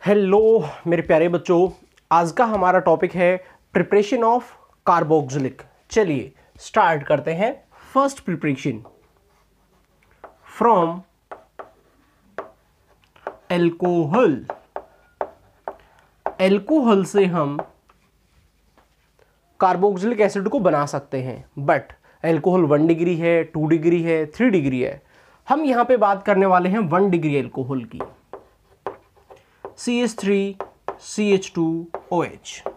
Hello मेरे प्यारे बच्चों, आज का हमारा टॉपिक है प्रिपरेशन ऑफ कार्बोक्सिलिक। चलिए स्टार्ट करते हैं। First preparation from alcohol. Alcohol से हम कार्बोक्सिलिक एसिड को बना सकते हैं, बट एल्कोहल 1 डिग्री है, 2 डिग्री है, 3 डिग्री है। हम यहां पे बात करने वाले हैं 1 डिग्री एल्कोहल की, CH3CH2OH।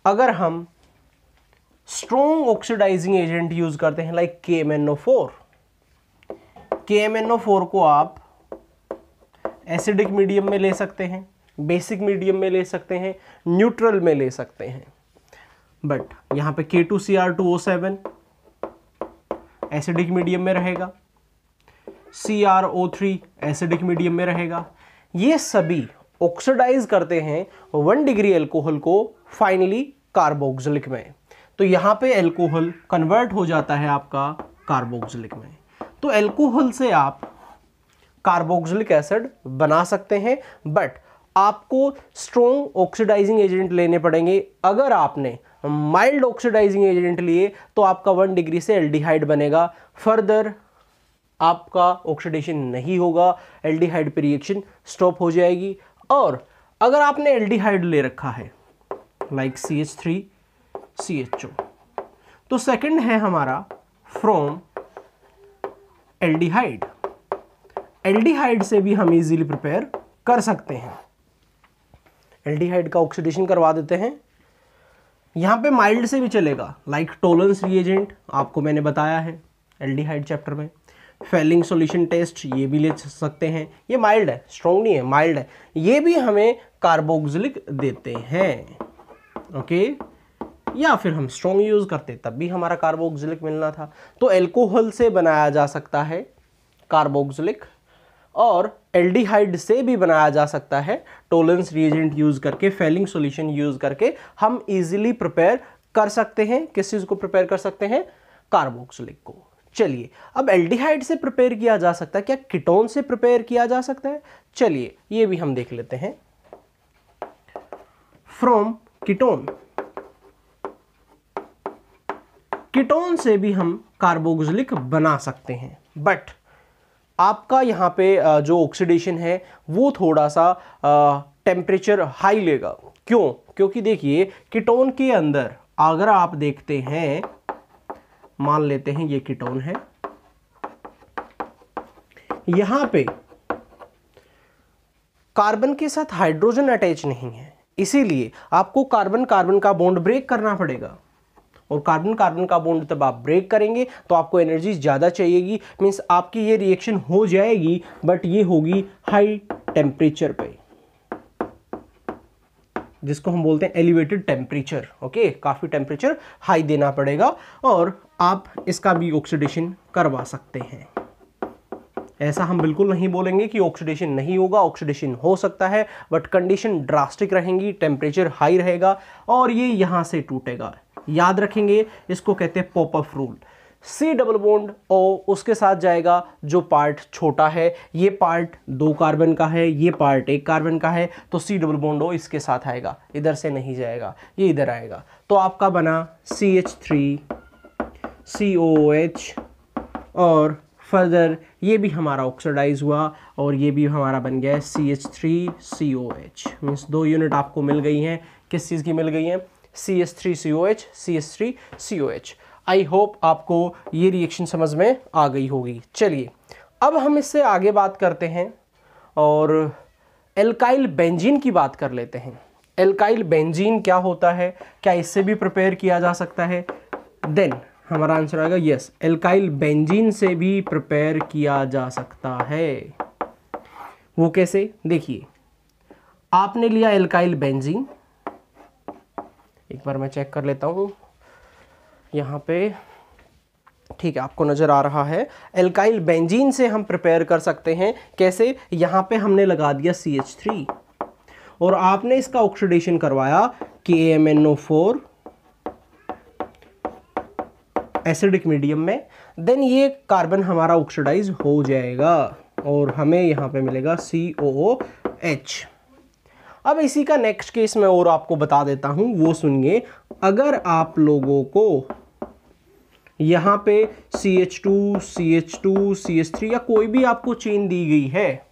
अगर हम स्ट्रॉन्ग ऑक्सीडाइजिंग एजेंट यूज करते हैं लाइक KMnO4, KMnO4 को आप एसिडिक मीडियम में ले सकते हैं, बेसिक मीडियम में ले सकते हैं, न्यूट्रल में ले सकते हैं। बट यहां पे K2Cr2O7 एसिडिक मीडियम में रहेगा, CrO3 एसिडिक मीडियम में रहेगा। ये सभी ऑक्सीडाइज करते हैं 1 डिग्री एल्कोहल को फाइनली कार्बोक्सिलिक में। तो यहां पे एल्कोहल कन्वर्ट हो जाता है आपका कार्बोक्सिलिक में। तो एल्कोहल से आप कार्बोक्सिलिक एसिड बना सकते हैं, बट आपको स्ट्रॉन्ग ऑक्सीडाइजिंग एजेंट लेने पड़ेंगे। अगर आपने माइल्ड ऑक्सीडाइजिंग एजेंट लिए तो आपका 1 डिग्री से एल्डिहाइड बनेगा, फर्दर आपका ऑक्सीडेशन नहीं होगा, एल्डिहाइड पे रिएक्शन स्टॉप हो जाएगी। और अगर आपने एल्डिहाइड ले रखा है लाइक CH3CHO, तो सेकंड है हमारा फ्रॉम एल्डिहाइड। एल्डिहाइड से भी हम इजीली प्रिपेयर कर सकते हैं। एल्डिहाइड का ऑक्सीडेशन करवा देते हैं। यहां पे माइल्ड से भी चलेगा लाइक टोलेंस रिएजेंट, आपको मैंने बताया है एल्डिहाइड चैप्टर में। फेलिंग सॉल्यूशन टेस्ट ये भी ले सकते हैं। ये माइल्ड है, स्ट्रॉन्ग नहीं है, माइल्ड है। ये भी हमें कार्बोक्सिलिक देते हैं, ओके। या फिर हम स्ट्रॉन्ग यूज करते तब भी हमारा कार्बोक्सिलिक मिलना था। तो एल्कोहल से बनाया जा सकता है कार्बोक्सिलिक, और एल्डिहाइड से भी बनाया जा सकता है टोलेंस रिएजेंट यूज करके, फेलिंग सॉल्यूशन यूज करके हम इजीली प्रिपेयर कर सकते हैं। किस चीज को प्रिपेयर कर सकते हैं? कार्बोक्सिलिक को। चलिए, अब एल्डिहाइड से प्रिपेयर किया जा सकता है, क्या कीटोन से प्रिपेयर किया जा सकता है? चलिए ये भी हम देख लेते हैं। फ्रॉम कीटोन, कीटोन से भी हम कार्बोक्सिलिक बना सकते हैं, बट आपका यहां पे जो ऑक्सीडेशन है वो थोड़ा सा टेम्परेचर हाई लेगा। क्यों? क्योंकि देखिए कीटोन के अंदर अगर आप देखते हैं, मान लेते हैं ये कीटोन है, यहां पे कार्बन के साथ हाइड्रोजन अटैच नहीं है, इसीलिए आपको कार्बन कार्बन का बॉन्ड ब्रेक करना पड़ेगा। और कार्बन कार्बन का बॉन्ड तब आप ब्रेक करेंगे तो आपको एनर्जी ज़्यादा चाहिएगी, मीन्स आपकी ये रिएक्शन हो जाएगी, बट ये होगी हाई टेम्परेचर पे, जिसको हम बोलते हैं एलिवेटेड टेम्परेचर। ओके, काफ़ी टेम्परेचर हाई देना पड़ेगा और आप इसका भी ऑक्सीडेशन करवा सकते हैं। ऐसा हम बिल्कुल नहीं बोलेंगे कि ऑक्सीडेशन नहीं होगा, ऑक्सीडेशन हो सकता है, बट कंडीशन ड्रास्टिक रहेंगी, टेम्परेचर हाई रहेगा और ये यहाँ से टूटेगा। याद रखेंगे, इसको कहते हैं pop up rule. C double bond O उसके साथ जाएगा जो पार्ट छोटा है, ये पार्ट 2 कार्बन का है, ये पार्ट 1 कार्बन का है, तो C डबल बॉन्ड O इसके साथ आएगा, इधर से नहीं जाएगा, ये इधर आएगा। तो आपका बना CH3COOH और फर्दर ये भी हमारा ऑक्सीडाइज हुआ और ये भी हमारा बन गया है CH3COH। मीन्स 2 यूनिट आपको मिल गई हैं। किस चीज़ की मिल गई हैं? CH3COH, CH3COH। आई होप आपको ये रिएक्शन समझ में आ गई होगी। चलिए अब हम इससे आगे बात करते हैं और एल्काइल बेंजीन की बात कर लेते हैं। एल्काइल बेंजीन क्या होता है? क्या इससे भी प्रिपेयर किया जा सकता है? देन हमारा आंसर आएगा यस, एल्काइल बेंजीन से भी प्रिपेयर किया जा सकता है। वो कैसे? देखिए, आपने लिया एल्काइल बेंजीन, एक बार मैं चेक कर लेता हूँ यहाँ पे, ठीक है, आपको नजर आ रहा है। एल्काइल बेंजीन से हम प्रिपेयर कर सकते हैं। कैसे? यहाँ पे हमने लगा दिया CH3 और आपने इसका ऑक्सीडेशन करवाया KMnO4 एसिडिक मीडियम में, देन ये कार्बन हमारा ऑक्सीडाइज हो जाएगा और हमें यहाँ पे मिलेगा COOH। अब इसी का नेक्स्ट केस मैं और आपको बता देता हूं, वो सुनिए। अगर आप लोगों को यहां पे CH2 CH2 CH3 या कोई भी आपको चेन दी गई है,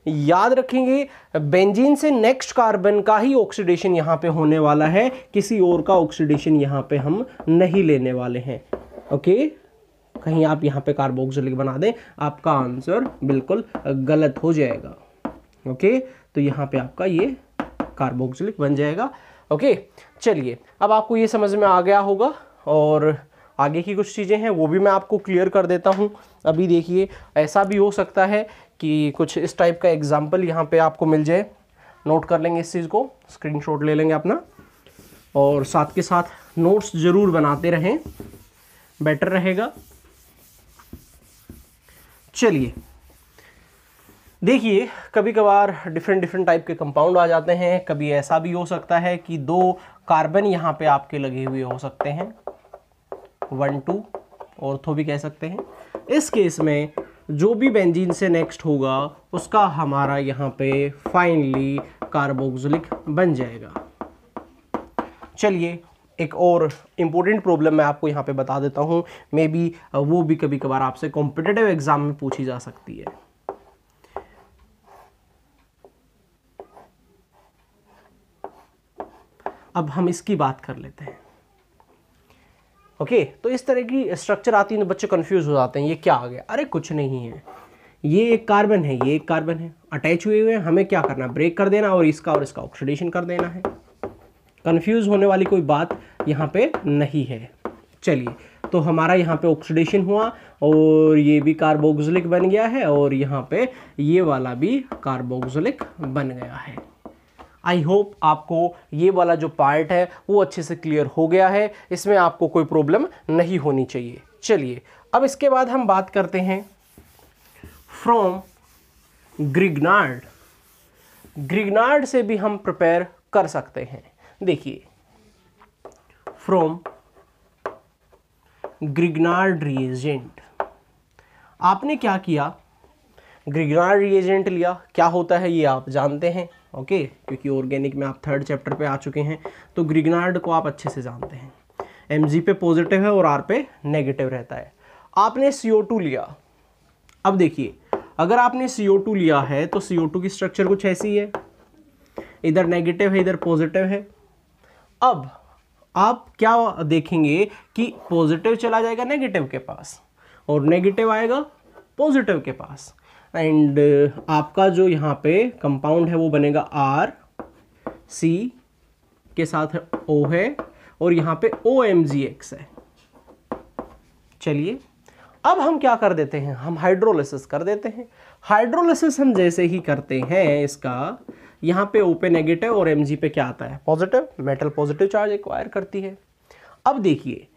याद रखेंगे बेंजीन से नेक्स्ट कार्बन का ही ऑक्सीडेशन यहां पे होने वाला है, किसी और का ऑक्सीडेशन यहां पे हम नहीं लेने वाले हैं। ओके, कहीं आप यहां पे कार्बोक्सिलिक बना दें, आपका आंसर बिल्कुल गलत हो जाएगा। ओके, तो यहां पे आपका ये कार्बोक्सिलिक बन जाएगा। ओके, चलिए अब आपको ये समझ में आ गया होगा, और आगे की कुछ चीज़ें हैं वो भी मैं आपको क्लियर कर देता हूं। अभी देखिए, ऐसा भी हो सकता है कि कुछ इस टाइप का एग्जाम्पल यहाँ पे आपको मिल जाए। नोट कर लेंगे इस चीज़ को, स्क्रीनशॉट ले लेंगे अपना, और साथ के साथ नोट्स ज़रूर बनाते रहें, बेटर रहेगा। चलिए देखिए, कभी कभार डिफरेंट टाइप के कंपाउंड आ जाते हैं। कभी ऐसा भी हो सकता है कि 2 कार्बन यहाँ पे आपके लगे हुए हो सकते हैं, 1 2 ऑर्थो भी कह सकते हैं। इस केस में जो भी बेंजीन से नेक्स्ट होगा उसका हमारा यहाँ पे फाइनली कार्बोक्सिलिक बन जाएगा। चलिए एक और इम्पोर्टेंट प्रॉब्लम मैं आपको यहाँ पे बता देता हूँ, मे बी वो भी कभी कभार आपसे कॉम्पिटिटिव एग्जाम में पूछी जा सकती है। अब हम इसकी बात कर लेते हैं। ओके, तो इस तरह की स्ट्रक्चर आती है तो बच्चे कंफ्यूज हो जाते हैं, ये क्या आ गया? अरे कुछ नहीं है, ये एक कार्बन है, ये एक कार्बन है, अटैच हुए हुए हैं, हमें क्या करना, ब्रेक कर देना और इसका ऑक्सीडेशन कर देना है। कंफ्यूज होने वाली कोई बात यहाँ पे नहीं है। चलिए, तो हमारा यहाँ पे ऑक्सीडेशन हुआ और ये भी कार्बोक्सिलिक बन गया है, और यहाँ पे ये वाला भी कार्बोक्सिलिक बन गया है। आई होप आपको ये वाला जो पार्ट है वो अच्छे से क्लियर हो गया है, इसमें आपको कोई प्रॉब्लम नहीं होनी चाहिए। चलिए अब इसके बाद हम बात करते हैं फ्रॉम ग्रिग्नार्ड। ग्रिग्नार्ड से भी हम प्रिपेयर कर सकते हैं। देखिए, फ्रॉम ग्रिग्नार्ड रिएजेंट, आपने क्या किया, ग्रिग्नार्ड रिएजेंट लिया। क्या होता है ये आप जानते हैं, ओके, क्योंकि ऑर्गेनिक में आप 3rd चैप्टर पे आ चुके हैं, तो ग्रिग्नार्ड को आप अच्छे से जानते हैं। Mg पे पॉजिटिव है और R पे नेगेटिव रहता है। आपने CO2 लिया। अब देखिए, अगर आपने CO2 लिया है तो CO2 की स्ट्रक्चर कुछ ऐसी है, इधर नेगेटिव है इधर पॉजिटिव है। अब आप क्या देखेंगे कि पॉजिटिव चला जाएगा नेगेटिव के पास और नेगेटिव आएगा पॉजिटिव के पास, एंड आपका जो यहाँ पे कंपाउंड है वो बनेगा RC के साथ O है और यहाँ पे OMgX है। चलिए अब हम क्या कर देते हैं, हम हाइड्रोलिसिस कर देते हैं। हाइड्रोलिसिस हम जैसे ही करते हैं इसका, यहाँ पे O पे नेगेटिव और Mg पे क्या आता है positive, metal positive charge acquire करती है। अब देखिए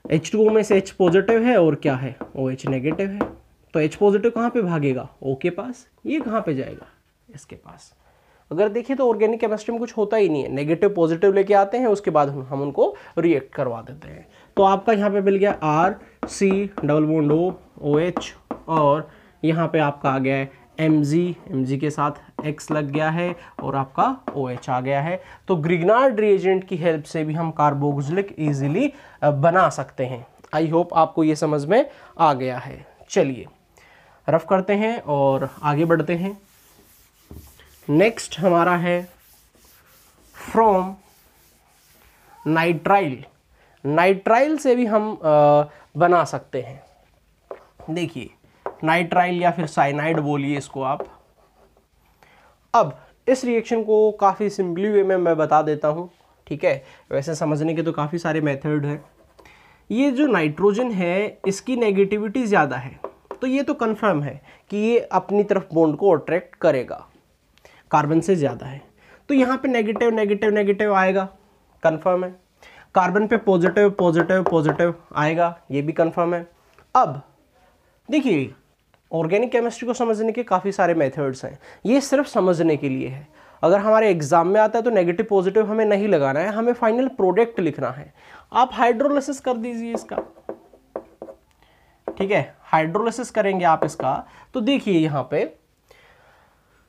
H2O में से H पॉजिटिव है और क्या है OH नेगेटिव है, तो H पॉजिटिव कहाँ पे भागेगा O के पास, ये कहाँ पे जाएगा इसके पास। अगर देखिए तो ऑर्गेनिक केमिस्ट्री में कुछ होता ही नहीं है, नेगेटिव पॉजिटिव लेके आते हैं उसके बाद हम उनको रिएक्ट करवा देते हैं। तो आपका यहाँ पे मिल गया RC double bond O OH और यहाँ पे आपका आ गया है Mg के साथ X लग गया है और आपका OH आ गया है। तो ग्रिग्नार्ड रिएजेंट की हेल्प से भी हम कार्बोक्सिलिक इजीली बना सकते हैं। आई होप आपको ये समझ में आ गया है। चलिए रफ करते हैं और आगे बढ़ते हैं। नेक्स्ट हमारा है फ्रॉम नाइट्राइल। नाइट्राइल से भी हम बना सकते हैं। देखिए नाइट्राइल या फिर साइनाइड बोलिए इसको आप। अब इस रिएक्शन को काफ़ी सिंपली वे में मैं बता देता हूँ, ठीक है। वैसे समझने के तो काफ़ी सारे मेथड हैं। ये जो नाइट्रोजन है इसकी नेगेटिविटी ज़्यादा है, तो ये तो कंफर्म है कि ये अपनी तरफ बॉन्ड को अट्रैक्ट करेगा, कार्बन से ज़्यादा है। तो यहाँ पे नेगेटिव नेगेटिव नेगेटिव आएगा, कंफर्म है। कार्बन पे पॉजिटिव पॉजिटिव पॉजिटिव आएगा, ये भी कंफर्म है। अब देखिए ऑर्गेनिक केमिस्ट्री को समझने के काफ़ी सारे मेथड्स हैं, ये सिर्फ समझने के लिए है। अगर हमारे एग्जाम में आता है तो नेगेटिव पॉजिटिव हमें नहीं लगाना है, हमें फाइनल प्रोडक्ट लिखना है। आप हाइड्रोलिसिस कर दीजिए इसका, ठीक है। हाइड्रोलिसिस करेंगे आप इसका तो देखिए यहाँ पे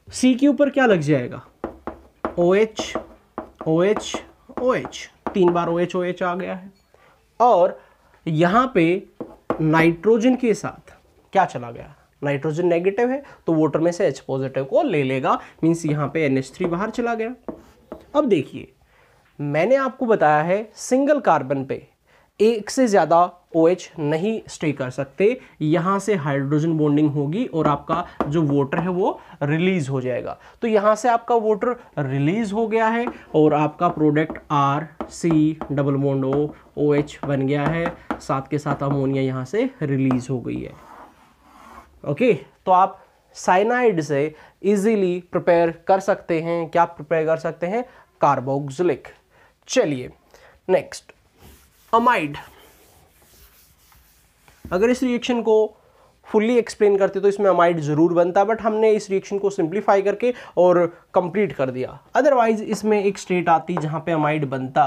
C के ऊपर क्या लग जाएगा OH OH OH, 3 बार OH OH आ गया है। और यहाँ पे नाइट्रोजन के साथ क्या चला गया, नाइट्रोजन नेगेटिव है तो वाटर में से H पॉजिटिव को ले लेगा, मीन्स यहाँ पे NH3 बाहर चला गया। अब देखिए मैंने आपको बताया है सिंगल कार्बन पे एक से ज़्यादा OH नहीं स्टे कर सकते, यहाँ से हाइड्रोजन बॉन्डिंग होगी और आपका जो वाटर है वो रिलीज हो जाएगा। तो यहाँ से आपका वाटर रिलीज हो गया है और आपका product RC double bond O OH बन गया है, साथ के साथ अमोनिया यहाँ से रिलीज हो गई है। ओके, तो आप साइनाइड से इजीली प्रिपेयर कर सकते हैं, क्या प्रिपेयर कर सकते हैं, कार्बोक्सिलिक। चलिए नेक्स्ट, अमाइड। अगर इस रिएक्शन को फुल्ली एक्सप्लेन करते तो इसमें अमाइड जरूर बनता, बट हमने इस रिएक्शन को सिंप्लीफाई करके और कंप्लीट कर दिया। अदरवाइज इसमें एक स्टेट आती जहां पे अमाइड बनता,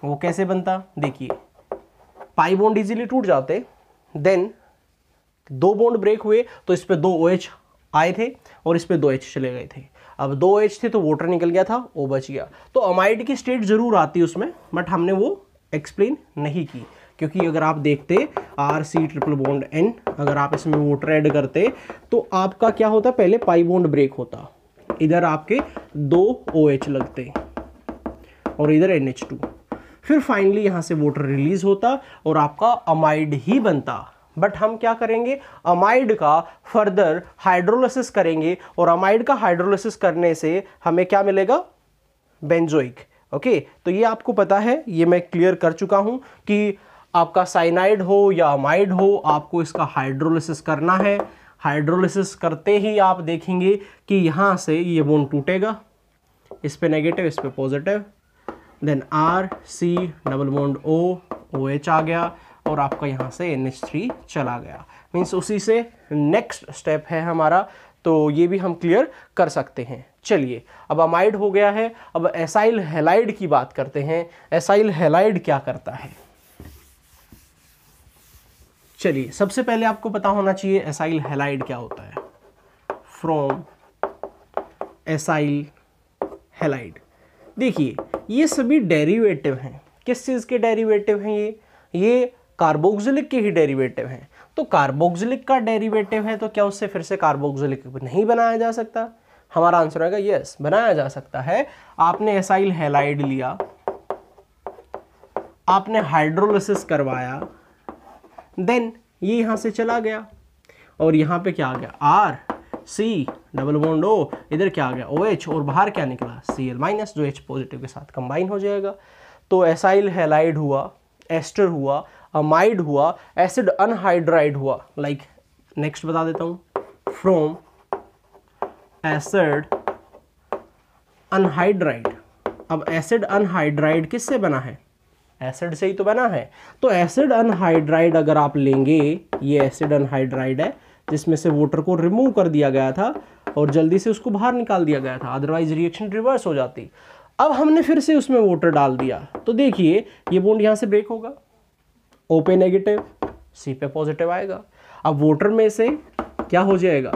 वो कैसे बनता, देखिए पाई बॉन्ड इजीली टूट जाते, देन 2 बॉन्ड ब्रेक हुए तो इस पे 2 OH आए थे और इस पे 2 H चले गए थे। अब 2 OH थे तो वाटर निकल गया था, O बच गया। तो अमाइड की स्टेट जरूर आती उसमें, बट हमने वो एक्सप्लेन नहीं की, क्योंकि अगर आप देखते RC ट्रिपल बॉन्ड N, अगर आप इसमें वाटर ऐड करते तो आपका क्या होता, पहले पाई बॉन्ड ब्रेक होता, इधर आपके 2 OH लगते और इधर NH2, फिर फाइनली यहाँ से वाटर रिलीज होता और आपका अमाइड ही बनता। बट हम क्या करेंगे, अमाइड का फर्दर हाइड्रोलिसिस करेंगे और अमाइड का हाइड्रोलिसिस करने से हमें क्या मिलेगा, बेंजोइक। ओके, तो ये आपको पता है, ये मैं क्लियर कर चुका हूं कि आपका साइनाइड हो या अमाइड हो, आपको इसका हाइड्रोलिसिस करना है। हाइड्रोलिसिस करते ही आप देखेंगे कि यहाँ से ये बॉन्ड टूटेगा, इस पे नेगेटिव इस पे positive, then RC double bond O OH आ गया और आपका यहाँ से NH3 चला गया। मीन्स उसी से नेक्स्ट स्टेप है हमारा, तो ये भी हम क्लियर कर सकते हैं। चलिए अब अमाइड हो गया है, अब एसाइल हैलाइड की बात करते हैं। एसाइल हैलाइड क्या करता है, चलिए सबसे पहले आपको पता होना चाहिए एसाइल हैलाइड क्या होता है। फ्रॉम एसाइल हैलाइड, देखिए ये सभी डेरिवेटिव हैं। किस चीज़ के डेरिवेटिव हैं ये कार्बोक्सिलिक के ही डेरिवेटिव हैं। तो कार्बोक्सिलिक का डेरिवेटिव है तो क्या उससे फिर से कार्बोक्सिलिक नहीं बनाया जा सकता? हमारा आंसर होगा यस, बनाया जा सकता है। आपने एसाइल हैलाइड लिया, आपने हाइड्रोलिसिस करवाया, देन ये यहां से चला गया और यहां पे क्या आ गया, RC डबल बॉन्ड O, इधर क्या आ गया OH और बाहर क्या निकला Cl माइनस, जो H पॉजिटिव के साथ कंबाइन हो जाएगा। तो एसाइल हैलाइड हुआ, एस्टर हुआ, अमाइड हुआ, एसिड अनहाइड्राइड हुआ। लाइक नेक्स्ट बता देता हूं, फ्रॉम एसिड अनहाइड्राइड। अब एसिड अनहाइड्राइड किससे बना है, एसिड से ही तो बना है। तो एसिड अनहाइड्राइड अगर आप लेंगे, ये एसिड अनहाइड्राइड है जिसमें से वाटर को रिमूव कर दिया गया था और जल्दी से उसको बाहर निकाल दिया गया था, अदरवाइज रिएक्शन रिवर्स हो जाती। अब हमने फिर से उसमें वाटर डाल दिया तो देखिए ये बॉन्ड यहां से ब्रेक होगा, O पे नेगेटिव, C पे पॉजिटिव आएगा। अब वाटर में से क्या हो जाएगा,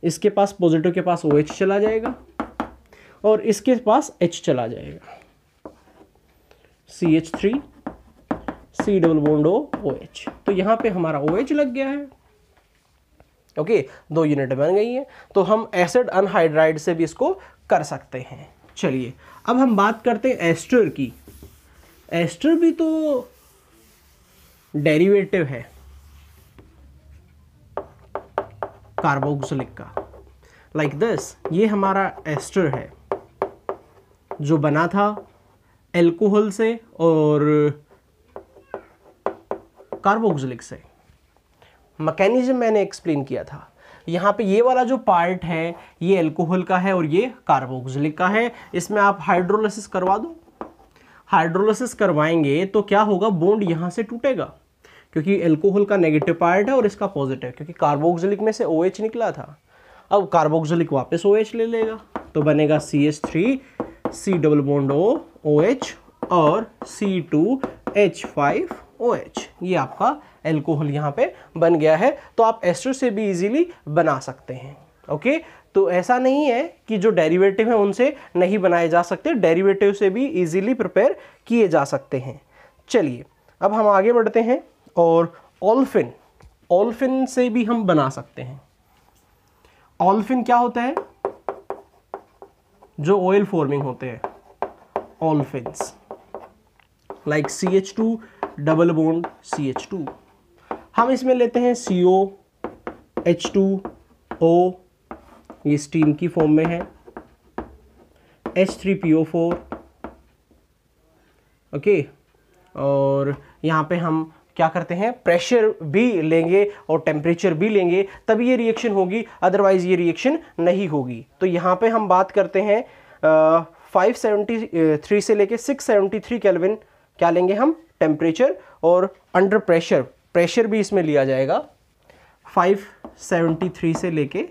इसके पास पॉजिटिव के पास OH चला जाएगा और इसके पास H चला जाएगा, CH3 C double bond O OH। तो यहां पे हमारा OH लग गया है। ओके, 2 यूनिट बन गई है। तो हम एसिड अनहाइड्राइड से भी इसको कर सकते हैं। चलिए अब हम बात करते हैं एस्टर की। एस्टर भी तो डेरिवेटिव है कार्बोक्सिलिक का, लाइक दिस। ये हमारा एस्टर है जो बना था एल्कोहल से और कार्बोक्सिलिक से। मैकेनिज्म मैंने एक्सप्लेन किया था। यहाँ पे ये वाला जो पार्ट है ये एल्कोहल का है और ये कार्बोक्सिलिक का है। इसमें आप हाइड्रोलिसिस करवा दो, हाइड्रोलिसिस करवाएंगे तो क्या होगा, बॉन्ड यहाँ से टूटेगा क्योंकि एल्कोहल का नेगेटिव पार्ट है और इसका पॉजिटिव, क्योंकि कार्बोक्सिलिक में से OH निकला था। अब कार्बोक्सिलिक वापस OH ले लेगा तो बनेगा CH3 C double bond O OH और C2H5OH। ये आपका एल्कोहल यहाँ पे बन गया है। तो आप एस्टर से भी इजीली बना सकते हैं। ओके, तो ऐसा नहीं है कि जो डेरिवेटिव है उनसे नहीं बनाए जा सकते, डेरिवेटिव से भी इजीली प्रिपेयर किए जा सकते हैं। चलिए अब हम आगे बढ़ते हैं और ओल्फिन से भी हम बना सकते हैं। ओल्फिन क्या होता है? जो ऑयल फॉर्मिंग होते हैं, ओल्फिन्स, like CH2 double bond CH2। हम इसमें लेते हैं CO H2O, ये स्टीम की फॉर्म में है, H3PO4, ओके। और यहाँ पे हम क्या करते हैं, प्रेशर भी लेंगे और टेम्परेचर भी लेंगे, तभी ये रिएक्शन होगी, अदरवाइज ये रिएक्शन नहीं होगी। तो यहाँ पे हम बात करते हैं 573 से लेके 673 केल्विन क्या लेंगे हम, टेम्परेचर, और अंडर प्रेशर भी इसमें लिया जाएगा। 573 से लेके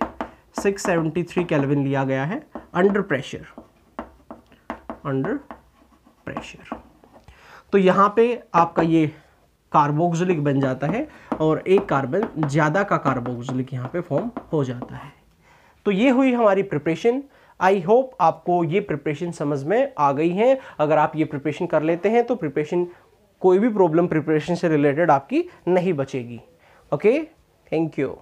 673 केल्विन लिया गया है अंडर प्रेशर। तो यहाँ पे आपका ये कार्बोक्सिलिक बन जाता है और एक कार्बन ज़्यादा का कार्बोक्सिलिक यहाँ पे फॉर्म हो जाता है। तो ये हुई हमारी प्रिपरेशन। आई होप आपको ये प्रिपरेशन समझ में आ गई है। अगर आप ये प्रिपरेशन कर लेते हैं तो कोई भी प्रॉब्लम प्रिपरेशन से रिलेटेड आपकी नहीं बचेगी। Okay, thank you.